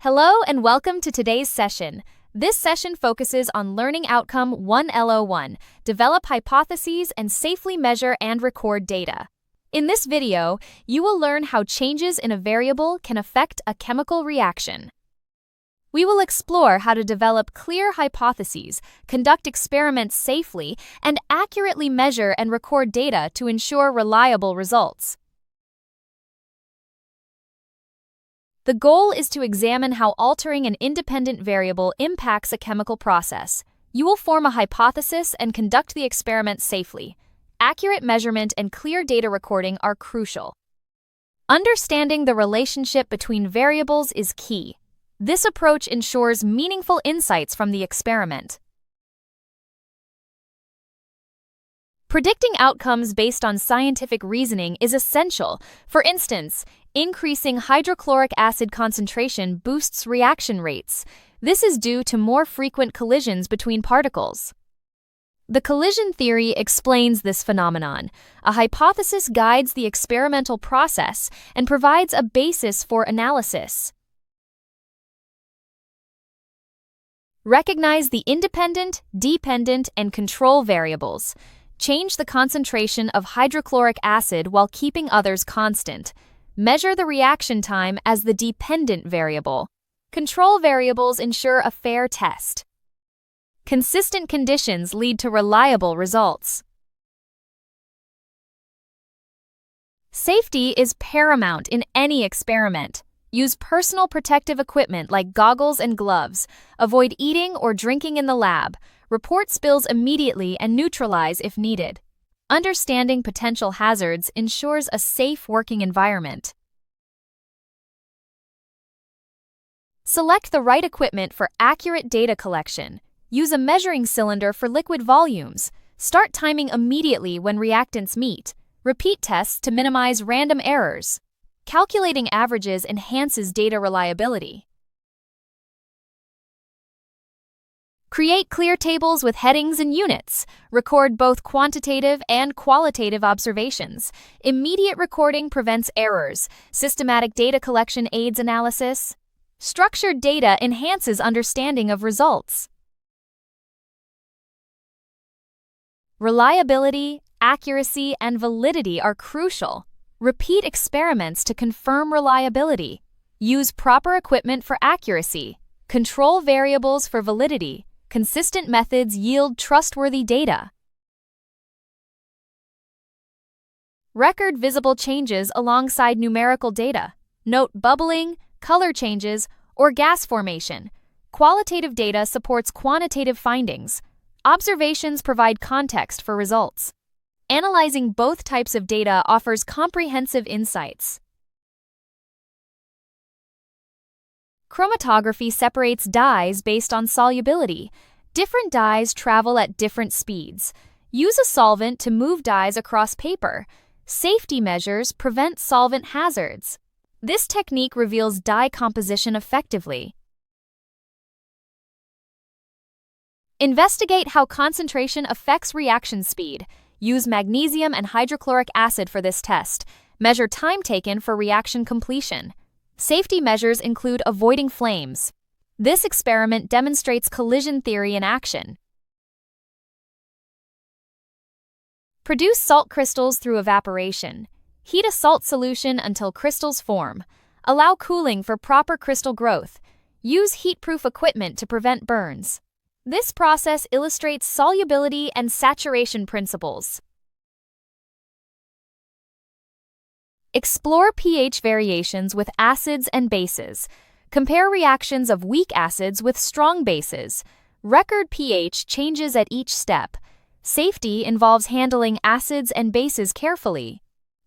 Hello and welcome to today's session. This session focuses on learning outcome 1 LO1, develop hypotheses and safely measure and record data. In this video, you will learn how changes in a variable can affect a chemical reaction. We will explore how to develop clear hypotheses, conduct experiments safely, and accurately measure and record data to ensure reliable results. The goal is to examine how altering an independent variable impacts a chemical process. You will form a hypothesis and conduct the experiment safely. Accurate measurement and clear data recording are crucial. Understanding the relationship between variables is key. This approach ensures meaningful insights from the experiment. Predicting outcomes based on scientific reasoning is essential. For instance, increasing hydrochloric acid concentration boosts reaction rates. This is due to more frequent collisions between particles. The collision theory explains this phenomenon. A hypothesis guides the experimental process and provides a basis for analysis. Recognize the independent, dependent, and control variables. Change the concentration of hydrochloric acid while keeping others constant. Measure the reaction time as the dependent variable. Control variables ensure a fair test. Consistent conditions lead to reliable results. Safety is paramount in any experiment. Use personal protective equipment like goggles and gloves. Avoid eating or drinking in the lab. Report spills immediately and neutralize if needed. Understanding potential hazards ensures a safe working environment. Select the right equipment for accurate data collection. Use a measuring cylinder for liquid volumes. Start timing immediately when reactants meet. Repeat tests to minimize random errors. Calculating averages enhances data reliability. Create clear tables with headings and units. Record both quantitative and qualitative observations. Immediate recording prevents errors. Systematic data collection aids analysis. Structured data enhances understanding of results. Reliability, accuracy, and validity are crucial. Repeat experiments to confirm reliability. Use proper equipment for accuracy. Control variables for validity. Consistent methods yield trustworthy data. Record visible changes alongside numerical data. Note bubbling, color changes, or gas formation. Qualitative data supports quantitative findings. Observations provide context for results. Analyzing both types of data offers comprehensive insights. Chromatography separates dyes based on solubility. Different dyes travel at different speeds. Use a solvent to move dyes across paper. Safety measures prevent solvent hazards. This technique reveals dye composition effectively. Investigate how concentration affects reaction speed. Use magnesium and hydrochloric acid for this test. Measure time taken for reaction completion. Safety measures include avoiding flames. This experiment demonstrates collision theory in action. Produce salt crystals through evaporation. Heat a salt solution until crystals form. Allow cooling for proper crystal growth. Use heat-proof equipment to prevent burns. This process illustrates solubility and saturation principles. Explore pH variations with acids and bases. Compare reactions of weak acids with strong bases. Record pH changes at each step. Safety involves handling acids and bases carefully.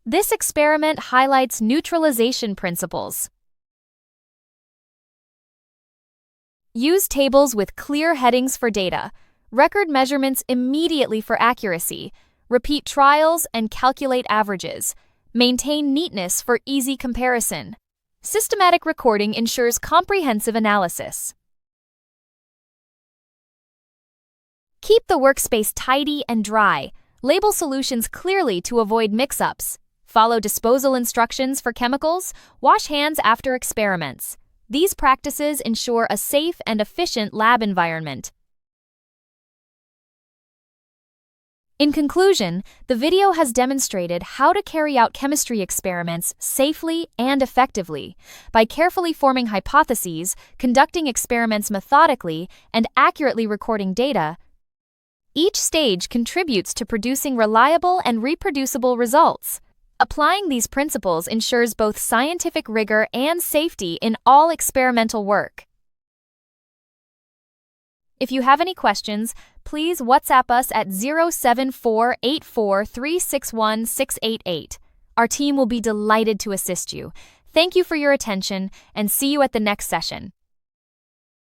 This experiment highlights neutralization principles. Use tables with clear headings for data. Record measurements immediately for accuracy. Repeat trials and calculate averages. Maintain neatness for easy comparison. Systematic recording ensures comprehensive analysis. Keep the workspace tidy and dry. Label solutions clearly to avoid mix-ups. Follow disposal instructions for chemicals. Wash hands after experiments. These practices ensure a safe and efficient lab environment. In conclusion, the video has demonstrated how to carry out chemistry experiments safely and effectively by carefully forming hypotheses, conducting experiments methodically, and accurately recording data. Each stage contributes to producing reliable and reproducible results. Applying these principles ensures both scientific rigor and safety in all experimental work. If you have any questions, please WhatsApp us at 07484361688. Our team will be delighted to assist you. Thank you for your attention, and see you at the next session.